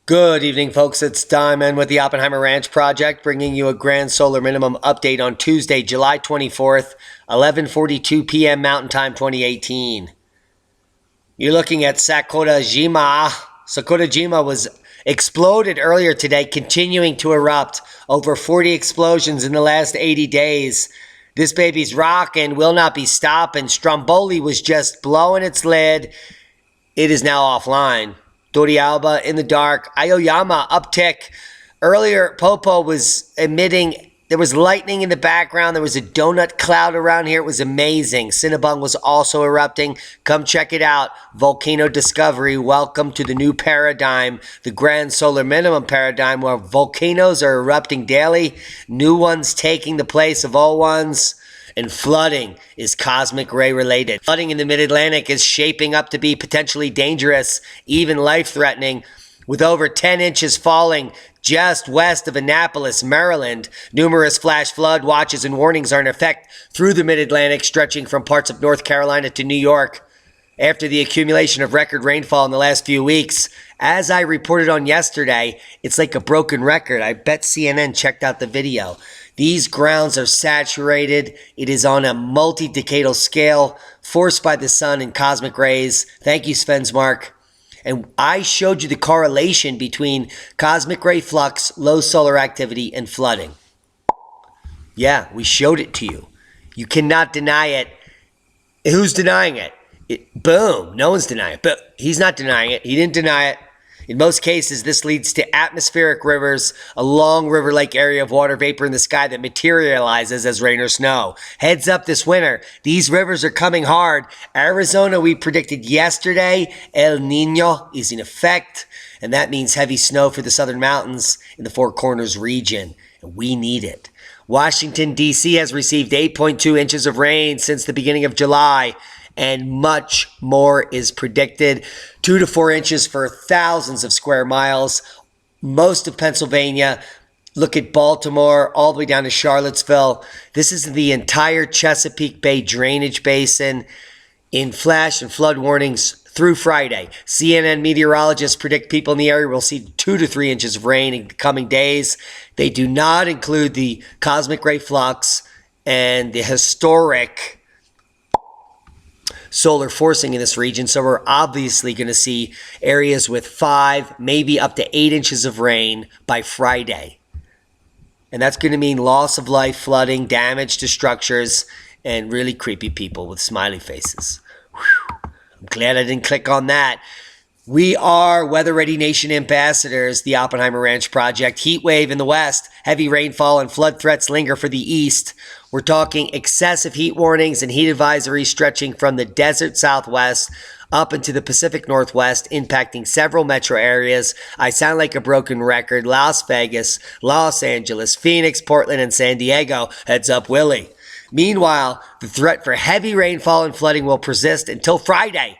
Good evening, folks. It's Diamond with the Oppenheimer Ranch Project, bringing you a grand solar minimum update on Tuesday, July 24th, 11:42 p.m. Mountain Time 2018. You're looking at Sakurajima. Sakurajima was exploded earlier today, continuing to erupt. Over 40 explosions in the last 80 days. This baby's rocking, will not be stopping. Stromboli was just blowing its lid. It is now offline. Dorialba in the dark. Aoyama uptick. Earlier, Popo was emitting. There was lightning in the background. There was a donut cloud around here. It was amazing. Cinnabung was also erupting. Come check it out. Volcano Discovery. Welcome to the new paradigm, the grand solar minimum paradigm, where volcanoes are erupting daily. New ones taking the place of old ones. And flooding is cosmic ray related. Flooding in the mid-Atlantic is shaping up to be potentially dangerous, even life-threatening, with over 10 inches falling just west of Annapolis, Maryland. Numerous flash flood watches and warnings are in effect through the mid-Atlantic, stretching from parts of North Carolina to New York. After the accumulation of record rainfall in the last few weeks, as I reported on yesterday, it's like a broken record. I bet CNN checked out the video. These grounds are saturated. It is on a multi-decadal scale, forced by the sun and cosmic rays. Thank you, Svensmark. And I showed you the correlation between cosmic ray flux, low solar activity, and flooding. Yeah, we showed it to you. You cannot deny it. Who's denying it? Boom. No one's denying it. But he's not denying it. He didn't deny it. In most cases, this leads to atmospheric rivers, a long river-like area of water vapor in the sky that materializes as rain or snow. Heads up this winter, these rivers are coming hard. Arizona, we predicted yesterday, El Nino is in effect, and that means heavy snow for the southern mountains in the Four Corners region, and we need it. Washington, D.C. has received 8.2 inches of rain since the beginning of July, and much more is predicted. 2 to 4 inches for thousands of square miles. Most of Pennsylvania. Look at Baltimore all the way down to Charlottesville. This is the entire Chesapeake Bay drainage basin in flash and flood warnings through Friday. CNN meteorologists predict people in the area will see 2 to 3 inches of rain in the coming days. They do not include the cosmic ray flux and the historic solar forcing in this region. So we're obviously going to see areas with 5, maybe up to 8 inches of rain by Friday. And that's going to mean loss of life, flooding, damage to structures, and really creepy people with smiley faces. Whew. I'm glad I didn't click on that. We are Weather Ready Nation ambassadors, the Oppenheimer Ranch Project. Heat wave in the west, heavy rainfall and flood threats linger for the east. We're talking excessive heat warnings and heat advisories stretching from the desert southwest up into the Pacific Northwest, impacting several metro areas. I sound like a broken record. Las Vegas, Los Angeles, Phoenix, Portland, and San Diego. Heads up, Willie. Meanwhile, the threat for heavy rainfall and flooding will persist until Friday.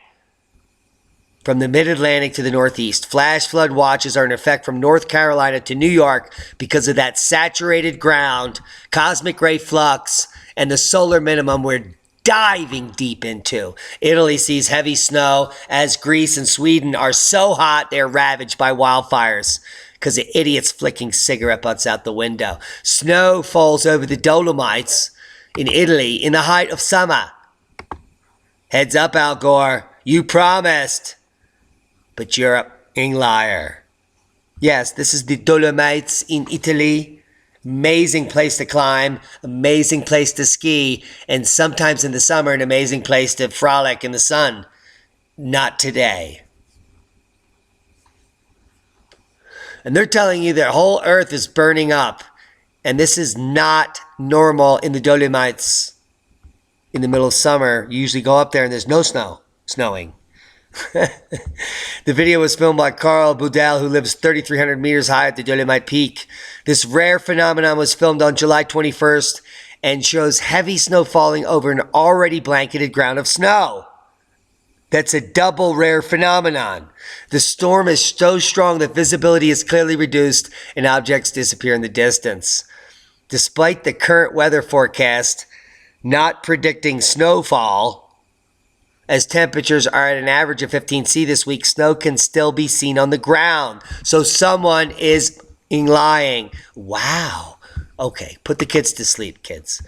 From the mid-Atlantic to the northeast, flash flood watches are in effect from North Carolina to New York because of that saturated ground, cosmic ray flux, and the solar minimum we're diving deep into. Italy sees heavy snow as Greece and Sweden are so hot they're ravaged by wildfires because of idiots flicking cigarette butts out the window. Snow falls over the Dolomites in Italy in the height of summer. Heads up, Al Gore. You promised. But you're a liar. Yes, this is the Dolomites in Italy. Amazing place to climb, amazing place to ski, and sometimes in the summer, an amazing place to frolic in the sun. Not today. And they're telling you their whole earth is burning up, and this is not normal in the Dolomites. In the middle of summer, you usually go up there and there's no snowing. The video was filmed by Carl Budel, who lives 3,300 meters high at the Dolomite Peak. This rare phenomenon was filmed on July 21st and shows heavy snow falling over an already blanketed ground of snow. That's a double rare phenomenon. The storm is so strong that visibility is clearly reduced and objects disappear in the distance. Despite the current weather forecast not predicting snowfall, As temperatures are at an average of 15°C this week, snow can still be seen on the ground. So someone is lying. Wow. Okay, put the kids to sleep, kids.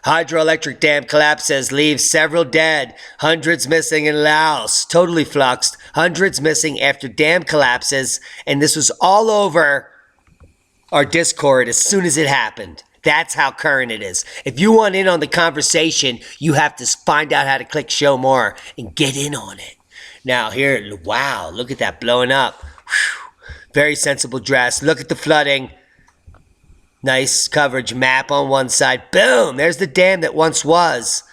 Hydroelectric dam collapses, leaves several dead, hundreds missing in Laos. Totally fluxed. Hundreds missing after dam collapses. And this was all over our Discord as soon as it happened. That's how current it is. If you want in on the conversation, you have to find out how to click show more and get in on it. Now here, wow, look at that blowing up. Whew. Very sensible dress. Look at the flooding. Nice coverage map on one side. Boom, there's the dam that once was.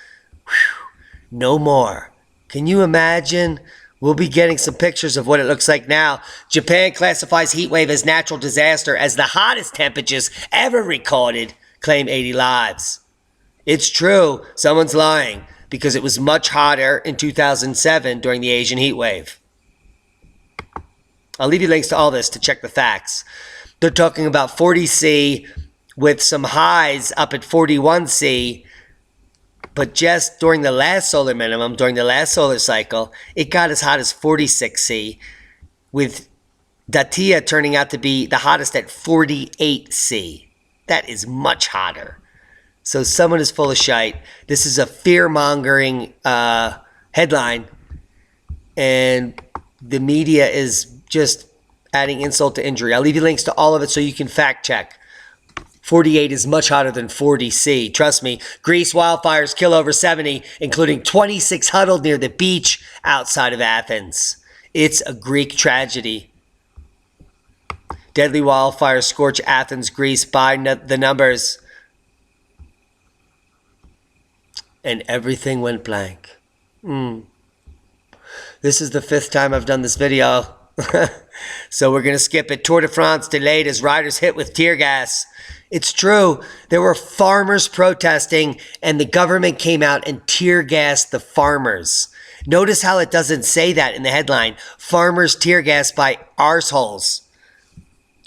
Whew. No more. Can you imagine? We'll be getting some pictures of what it looks like now. Japan classifies heat wave as natural disaster as the hottest temperatures ever recorded, claim 80 lives. It's true, someone's lying, because it was much hotter in 2007 during the Asian heat wave. I'll leave you links to all this to check the facts. They're talking about 40°C with some highs up at 41°C. But just during the last solar minimum, during the last solar cycle, it got as hot as 46°C, with Datia turning out to be the hottest at 48°C. That is much hotter. So someone is full of shite. This is a fear-mongering headline, and the media is just adding insult to injury. I'll leave you links to all of it so you can fact check. 48 is much hotter than 40°C. Trust me, Greece wildfires kill over 70, including 26 huddled near the beach outside of Athens. It's a Greek tragedy. Deadly wildfires scorch Athens, Greece by the numbers. And everything went blank. This is the 5th time I've done this video. So we're going to skip it. Tour de France delayed as riders hit with tear gas. It's true. There were farmers protesting, and the government came out and tear gassed the farmers. Notice how it doesn't say that in the headline. Farmers tear gas by arseholes.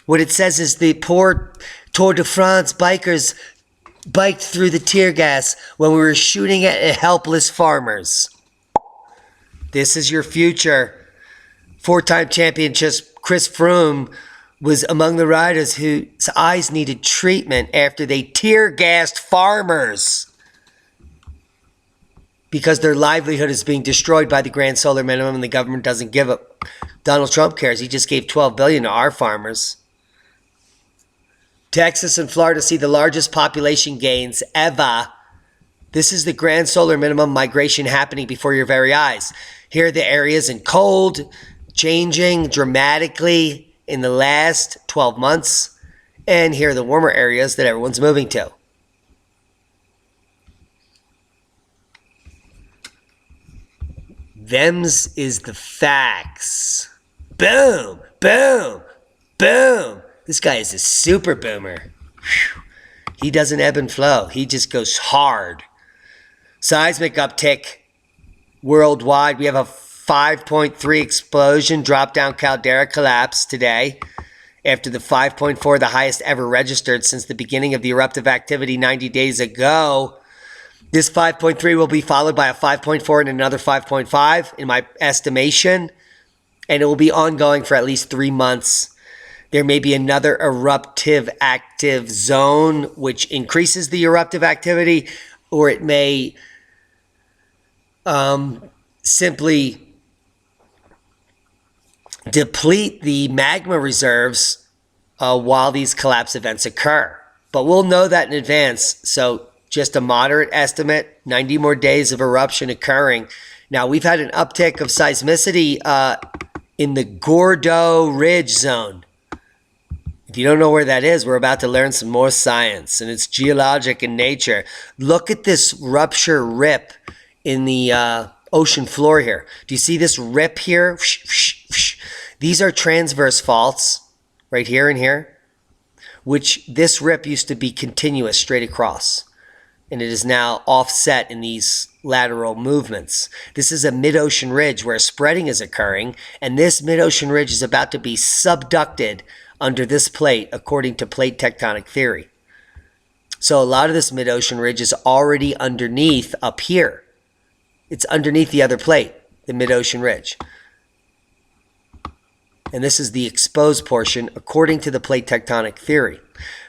What it says is the poor Tour de France bikers biked through the tear gas when we were shooting at helpless farmers. This is your future. 4-time champion Chris Froome was among the riders whose eyes needed treatment after they tear-gassed farmers because their livelihood is being destroyed by the grand solar minimum and the government doesn't give up. Donald Trump cares. He just gave $12 billion to our farmers. Texas and Florida see the largest population gains ever. This is the grand solar minimum migration happening before your very eyes. Here are the areas in cold, changing dramatically in the last 12 months, and here are the warmer areas that everyone's moving to. Them's is the facts. Boom, boom, boom. This guy is a super boomer. Whew. He doesn't ebb and flow. He just goes hard. Seismic uptick worldwide. We have a 5.3 explosion, drop-down caldera collapse today after the 5.4, the highest ever registered since the beginning of the eruptive activity 90 days ago. This 5.3 will be followed by a 5.4 and another 5.5 in my estimation, and it will be ongoing for at least 3 months. There may be another eruptive active zone, which increases the eruptive activity, or it may simply deplete the magma reserves while these collapse events occur. But we'll know that in advance. So just a moderate estimate, 90 more days of eruption occurring. Now, we've had an uptick of seismicity in the Gordo Ridge zone. If you don't know where that is, we're about to learn some more science, and it's geologic in nature. Look at this rupture rip in the ocean floor here. Do you see this rip here? These are transverse faults right here and here, which this rip used to be continuous straight across, and it is now offset in these lateral movements. This is a mid-ocean ridge where spreading is occurring, and this mid-ocean ridge is about to be subducted under this plate according to plate tectonic theory. So a lot of this mid-ocean ridge is already underneath up here. It's underneath the other plate, the mid-ocean ridge. And this is the exposed portion according to the plate tectonic theory.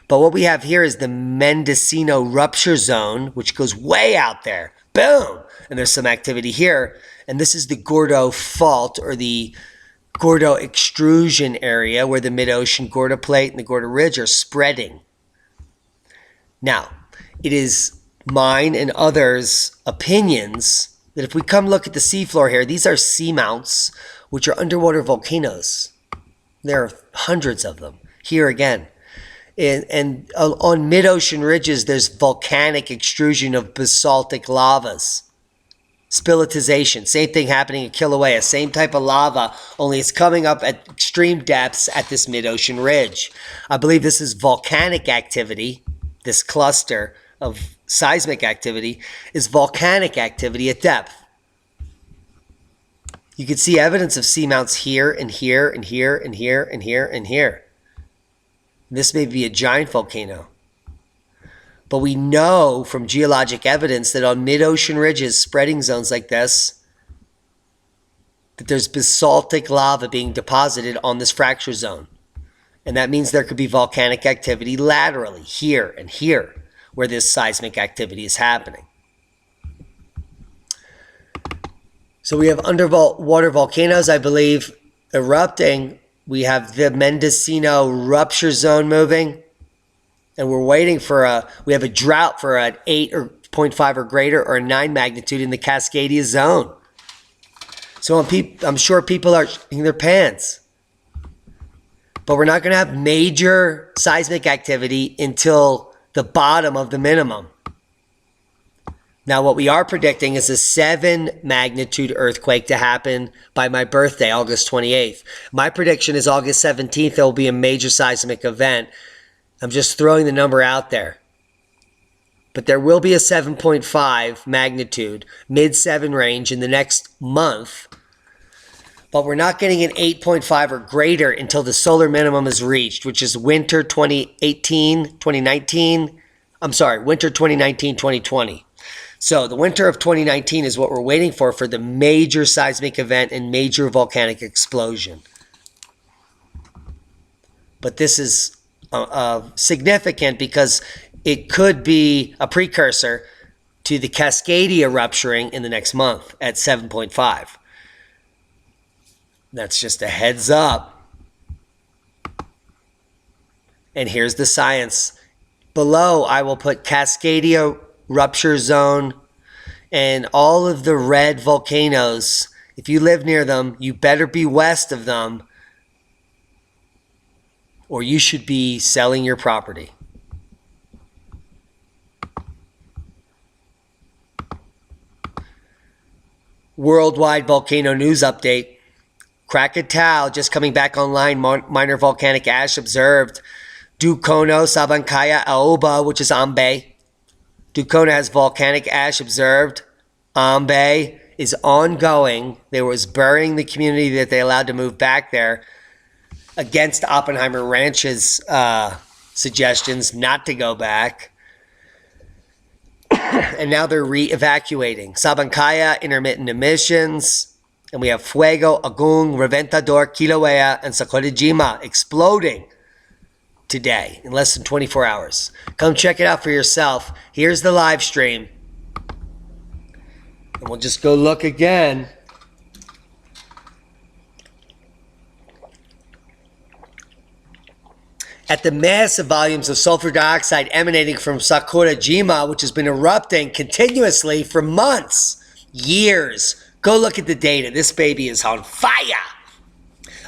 But what we have here is the Mendocino rupture zone, which goes way out there. Boom! And there's some activity here. And this is the Gordo Fault, or the Gordo extrusion area, where the mid-ocean Gordo plate and the Gordo ridge are spreading. Now, it is mine and others' opinions that if we come look at the seafloor here, these are seamounts, which are underwater volcanoes. There are hundreds of them. Here again. And on mid-ocean ridges, there's volcanic extrusion of basaltic lavas. Spilletization. Same thing happening at Kilauea. Same type of lava, only it's coming up at extreme depths at this mid-ocean ridge. I believe this is volcanic activity. This cluster of seismic activity is volcanic activity at depth. You can see evidence of seamounts here and here and here and here and here and here. This may be a giant volcano. But we know from geologic evidence that on mid-ocean ridges, spreading zones like this, that there's basaltic lava being deposited on this fracture zone. And that means there could be volcanic activity laterally, here and here, where this seismic activity is happening. So we have underwater volcanoes, I believe, erupting. We have the Mendocino rupture zone moving. And we're waiting for we have a drought for an 8.5 or greater or a 9 magnitude in the Cascadia zone. So I'm sure people are in their pants. But we're not going to have major seismic activity until the bottom of the minimum. Now, what we are predicting is a 7 magnitude earthquake to happen by my birthday, August 28th. My prediction is August 17th, there will be a major seismic event. I'm just throwing the number out there. But there will be a 7.5 magnitude, mid-7 range in the next month. But we're not getting an 8.5 or greater until the solar minimum is reached, which is winter 2019, 2020. So the winter of 2019 is what we're waiting for the major seismic event and major volcanic explosion. But this is significant because it could be a precursor to the Cascadia rupturing in the next month at 7.5. That's just a heads up. And here's the science. Below, I will put Cascadia rupture zone and all of the red volcanoes. If you live near them, you better be west of them, or you should be selling your property. Worldwide volcano news update. Krakatoa just coming back online. Minor volcanic ash observed. Dukono, Sabancaya, Aoba, which is Ambe. Dukono has volcanic ash observed. Ambe is ongoing. They was burying the community that they allowed to move back there against Oppenheimer Ranch's suggestions not to go back. And now they're re-evacuating. Sabancaya, intermittent emissions. And we have Fuego, Agung, Reventador, Kilauea, and Sakurajima exploding today in less than 24 hours. Come check it out for yourself. Here's the live stream. And we'll just go look again. At the massive volumes of sulfur dioxide emanating from Sakurajima, which has been erupting continuously for months, years. Go look at the data. This baby is on fire.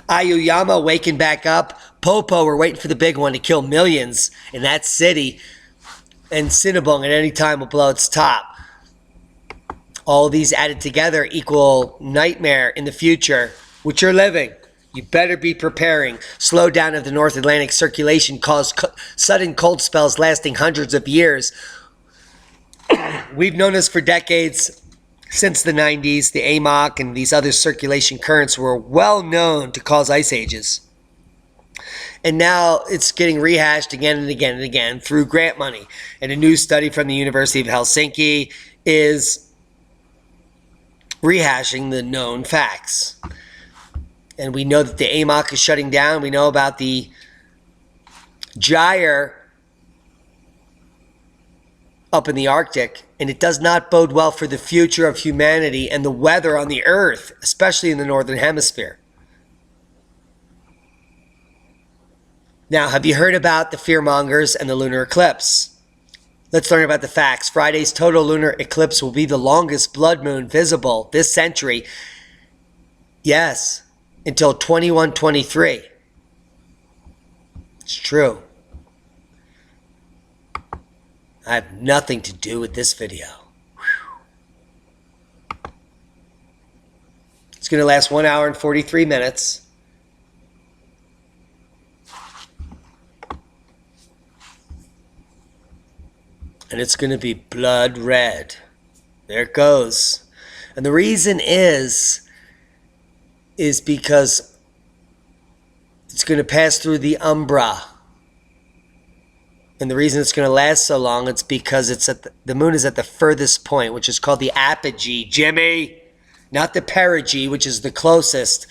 Aoyama waking back up. Popo, we're waiting for the big one to kill millions in that city. And Cinnabung at any time will blow its top. All of these added together equal nightmare in the future, which you're living. You better be preparing. Slowdown of the North Atlantic circulation caused sudden cold spells lasting hundreds of years. We've known this for decades. Since the 90s, the AMOC and these other circulation currents were well known to cause ice ages. And now it's getting rehashed again and again and again through grant money. And a new study from the University of Helsinki is rehashing the known facts. And we know that the AMOC is shutting down. We know about the gyre up in the Arctic, and it does not bode well for the future of humanity and the weather on the Earth, especially in the Northern Hemisphere. Now, have you heard about the fearmongers and the lunar eclipse? Let's learn about the facts. Friday's total lunar eclipse will be the longest blood moon visible this century. Yes, until 2123. It's true. I have nothing to do with this video. It's going to last 1 hour and 43 minutes. And it's going to be blood red. There it goes. And the reason is because it's going to pass through the umbra. And the reason it's going to last so long, it's because it's at the moon is at the furthest point, which is called the apogee, Jimmy. Not the perigee, which is the closest.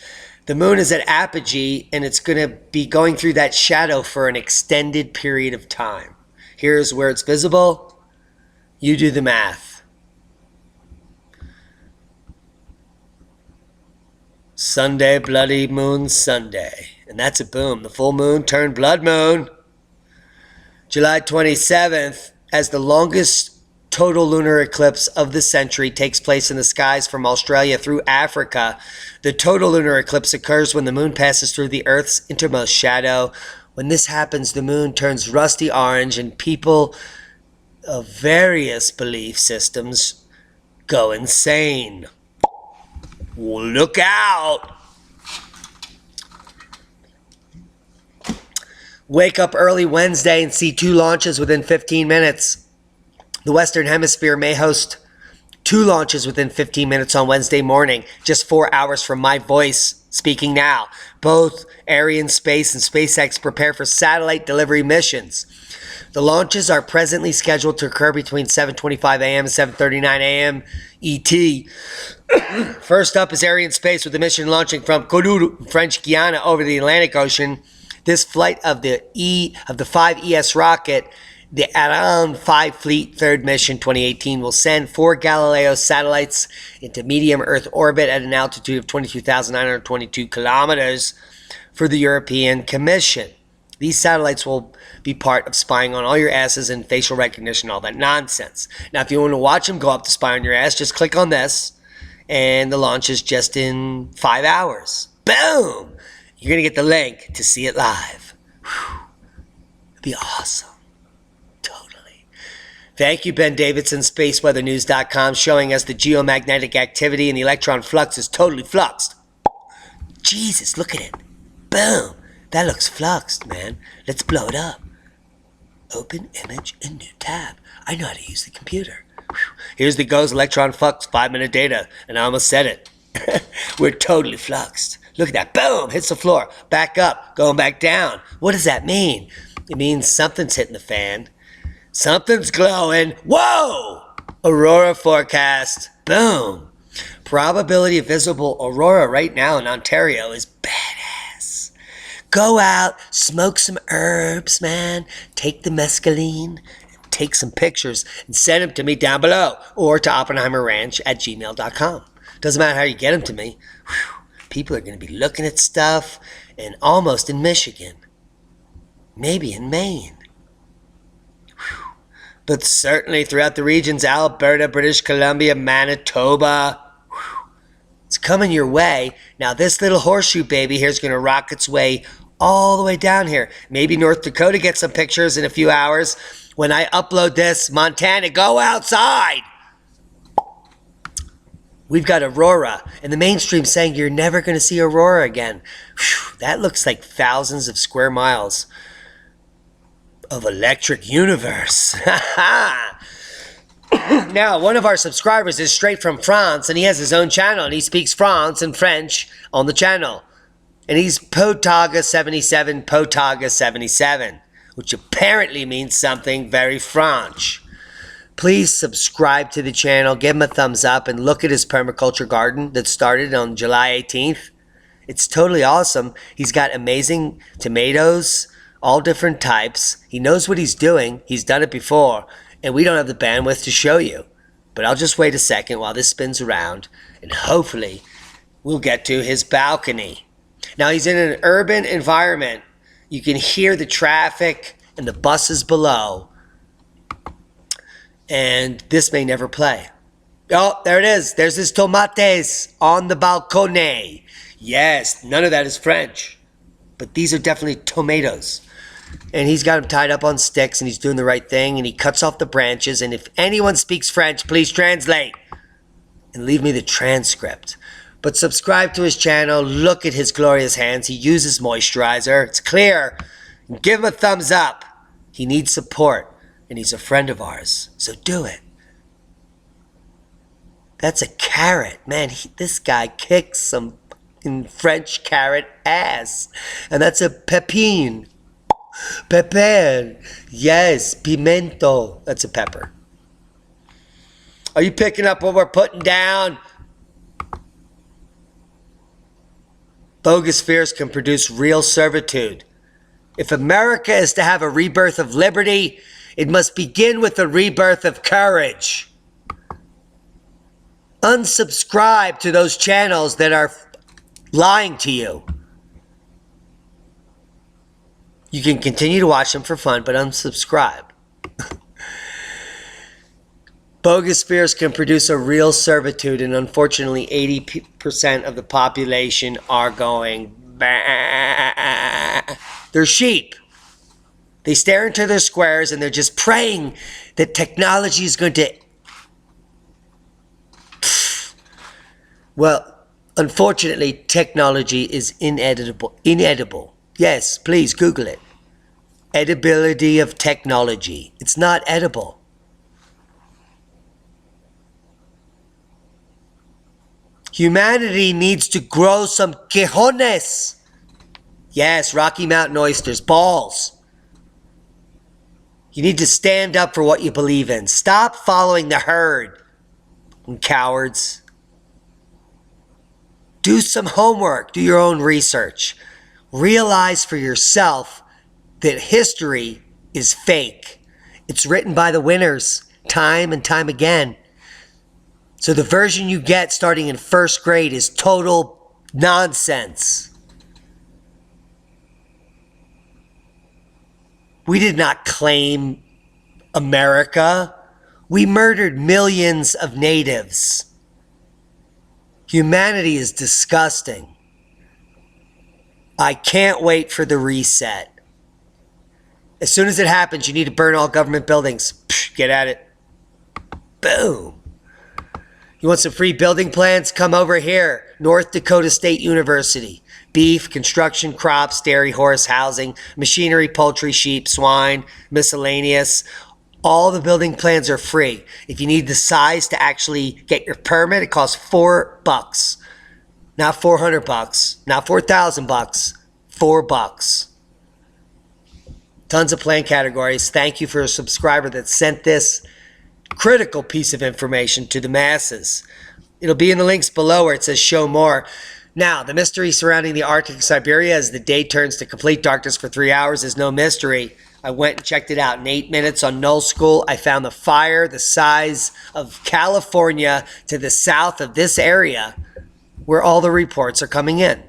The moon is at apogee, and it's going to be going through that shadow for an extended period of time. Here's where it's visible. You do the math. Sunday, bloody moon Sunday. And that's a boom. The full moon turned blood moon. July 27th, as the longest total lunar eclipse of the century takes place in the skies from Australia through Africa. The total lunar eclipse occurs when the moon passes through the Earth's innermost shadow. When this happens, the moon turns rusty orange, and people of various belief systems go insane. Look out! Wake up early Wednesday and see 2 launches within 15 minutes. The Western Hemisphere may host 2 launches within 15 minutes on Wednesday morning, just 4 hours from my voice speaking now. Both Arianespace and SpaceX prepare for satellite delivery missions. The launches are presently scheduled to occur between 7:25 a.m. and 7:39 a.m. ET. First up is Arianespace with a mission launching from Kourou, French Guiana, over the Atlantic Ocean. This flight of the 5ES rocket, the Ariane 5 Fleet 3rd mission 2018, will send 4 Galileo satellites into medium Earth orbit at an altitude of 22,922 kilometers for the European Commission. These satellites will be part of spying on all your asses and facial recognition, all that nonsense. Now, if you want to watch them go up to spy on your ass, just click on this, and the launch is just in 5 hours. Boom! You're going to get the link to see it live. Whew. It'd be awesome. Totally. Thank you, Ben Davidson, SpaceWeatherNews.com, showing us the geomagnetic activity and the electron flux is totally fluxed. Jesus, look at it. Boom. That looks fluxed, man. Let's blow it up. Open image in new tab. I know how to use the computer. Whew. Here's the goes electron flux, 5-minute data. And I almost said it. We're totally fluxed. Look at that. Boom. Hits the floor. Back up. Going back down. What does that mean? It means something's hitting the fan. Something's glowing. Whoa! Aurora forecast. Boom. Probability of visible aurora right now in Ontario is badass. Go out, smoke some herbs, man. Take the mescaline, take some pictures, and send them to me down below or to oppenheimerranch@gmail.com. Doesn't matter how you get them to me. Whew. People are going to be looking at stuff, and almost in Michigan. Maybe in Maine. Whew. But certainly throughout the regions, Alberta, British Columbia, Manitoba. Whew. It's coming your way. Now this little horseshoe baby here is going to rock its way all the way down here. Maybe North Dakota gets some pictures in a few hours. When I upload this, Montana, go outside! We've got aurora, and the mainstream saying you're never going to see aurora again. Whew, that looks like thousands of square miles of electric universe. Now, one of our subscribers is straight from France, and he has his own channel, and he speaks France and French on the channel. And he's POTAGER77, POTAGER77, which apparently means something very French. Please subscribe to the channel, give him a thumbs up, and look at his permaculture garden that started on July 18th. It's totally awesome. He's got amazing tomatoes, all different types. He knows what he's doing. He's done it before, and we don't have the bandwidth to show you. But I'll just wait a second while this spins around, and hopefully we'll get to his balcony. Now, he's in an urban environment. You can hear the traffic and the buses below. And this may never play. Oh, there it is. There's his tomates on the balcony. Yes, none of that is French. But these are definitely tomatoes. And he's got them tied up on sticks, and he's doing the right thing, and he cuts off the branches. And if anyone speaks French, please translate and leave me the transcript. But subscribe to his channel. Look at his glorious hands. He uses moisturizer. It's clear. Give him a thumbs up. He needs support, and he's a friend of ours. So do it. That's a carrot. Man, this guy kicks some French carrot ass. And that's a pepin. Pepin. Yes, pimento. That's a pepper. Are you picking up what we're putting down? Bogus fears can produce real servitude. If America is to have a rebirth of liberty, it must begin with a rebirth of courage. Unsubscribe to those channels that are lying to you. You can continue to watch them for fun, but unsubscribe. Bogus fears can produce a real servitude, and unfortunately 80% of the population are going bah. They're sheep. They stare into their squares and they're just praying that technology is going to... Well, unfortunately, technology is inedible. Yes, please Google it. Edibility of technology. It's not edible. Humanity needs to grow some cojones. Yes, Rocky Mountain oysters, balls. You need to stand up for what you believe in. Stop following the herd, cowards. Do some homework. Do your own research. Realize for yourself that history is fake. It's written by the winners time and time again. So the version you get starting in first grade is total nonsense. We did not claim America. We murdered millions of natives. Humanity is disgusting. I can't wait for the reset. As soon as it happens, you need to burn all government buildings. Get at it. Boom. You want some free building plans? Come over here. North Dakota State University. Beef, construction, crops, dairy, horse, housing, machinery, poultry, sheep, swine, miscellaneous. All the building plans are free. If you need the size to actually get your permit, it costs $4. Not $400. Not $4,000. $4. Tons of plan categories. Thank you for a subscriber that sent this critical piece of information to the masses. It'll be in the links below where it says show more. Now, the mystery surrounding the Arctic and Siberia as the day turns to complete darkness for 3 hours is no mystery. I went and checked it out in 8 minutes on Null School. I found the fire the size of California to the south of this area where all the reports are coming in.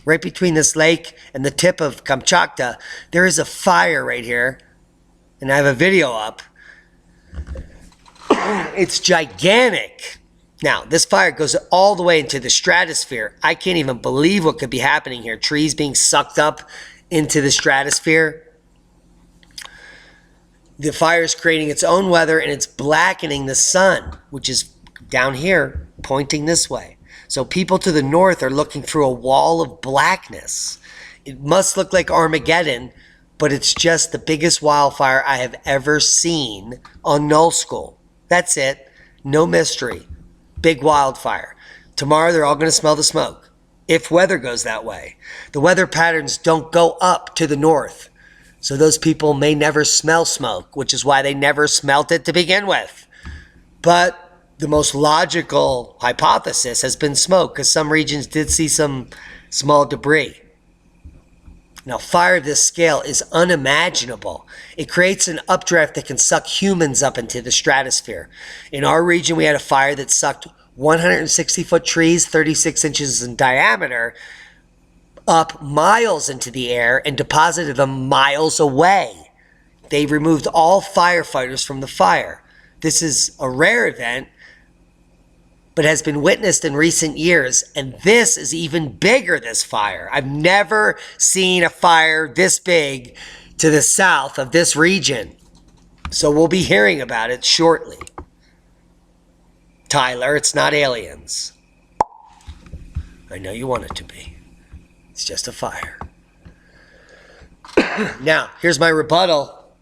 Right between this lake and the tip of Kamchatka, there is a fire right here. And I have a video up. It's gigantic. Now, this fire goes all the way into the stratosphere. I can't even believe what could be happening here. Trees being sucked up into the stratosphere. The fire is creating its own weather, and it's blackening the sun, which is down here, pointing this way. So people to the north are looking through a wall of blackness. It must look like Armageddon, but it's just the biggest wildfire I have ever seen on Null School. That's it. No mystery. Big wildfire. Tomorrow they're all going to smell the smoke, if weather goes that way. The weather patterns don't go up to the north. So those people may never smell smoke, which is why they never smelt it to begin with. But the most logical hypothesis has been smoke, because some regions did see some small debris. Now, fire of this scale is unimaginable. It creates an updraft that can suck humans up into the stratosphere. In our region, we had a fire that sucked 160-foot trees, 36 inches in diameter, up miles into the air and deposited them miles away. They removed all firefighters from the fire. This is a rare event, but has been witnessed in recent years. And this is even bigger, this fire. I've never seen a fire this big to the south of this region. So we'll be hearing about it shortly. Tyler, it's not aliens. I know you want it to be. It's just a fire. Now, here's my rebuttal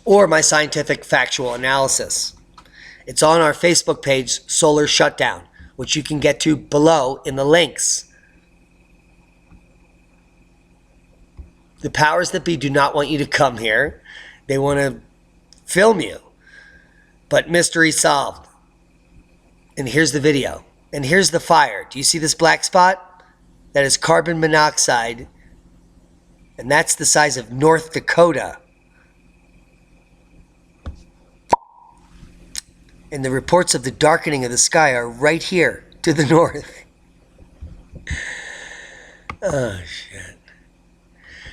or my scientific factual analysis. It's on our Facebook page, Solar Shutdown, which you can get to below in the links. The powers that be do not want you to come here. They want to film you. But mystery solved. And here's the video. And here's the fire. Do you see this black spot? That is carbon monoxide. And that's the size of North Dakota. And the reports of the darkening of the sky are right here to the north. Oh, shit.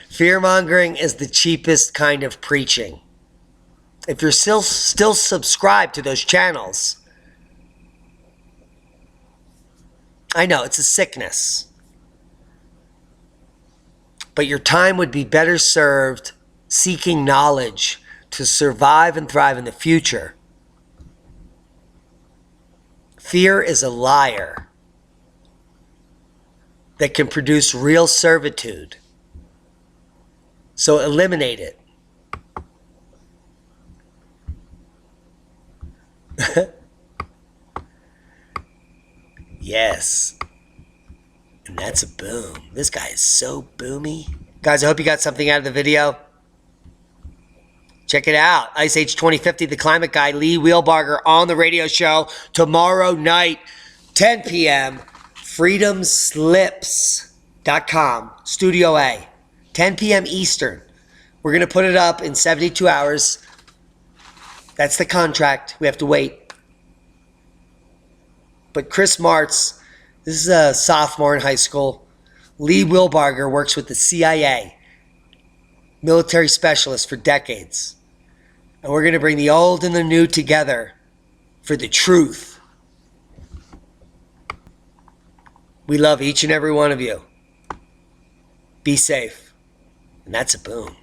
Fear-mongering is the cheapest kind of preaching. If you're still subscribed to those channels, I know it's a sickness. But your time would be better served seeking knowledge to survive and thrive in the future. Fear is a liar that can produce real servitude. So eliminate it. Yes. And that's a boom. This guy is so boomy. Guys, I hope you got something out of the video. Check it out. Ice Age 2050, the climate guy, Lee Wheelbarger on the radio show tomorrow night, 10 p.m. freedomslips.com, Studio A, 10 p.m. Eastern. We're going to put it up in 72 hours. That's the contract. We have to wait. But Chris Martz, this is a sophomore in high school. Lee Wheelbarger works with the CIA, military specialist for decades. And we're going to bring the old and the new together for the truth. We love each and every one of you. Be safe. And that's a boom.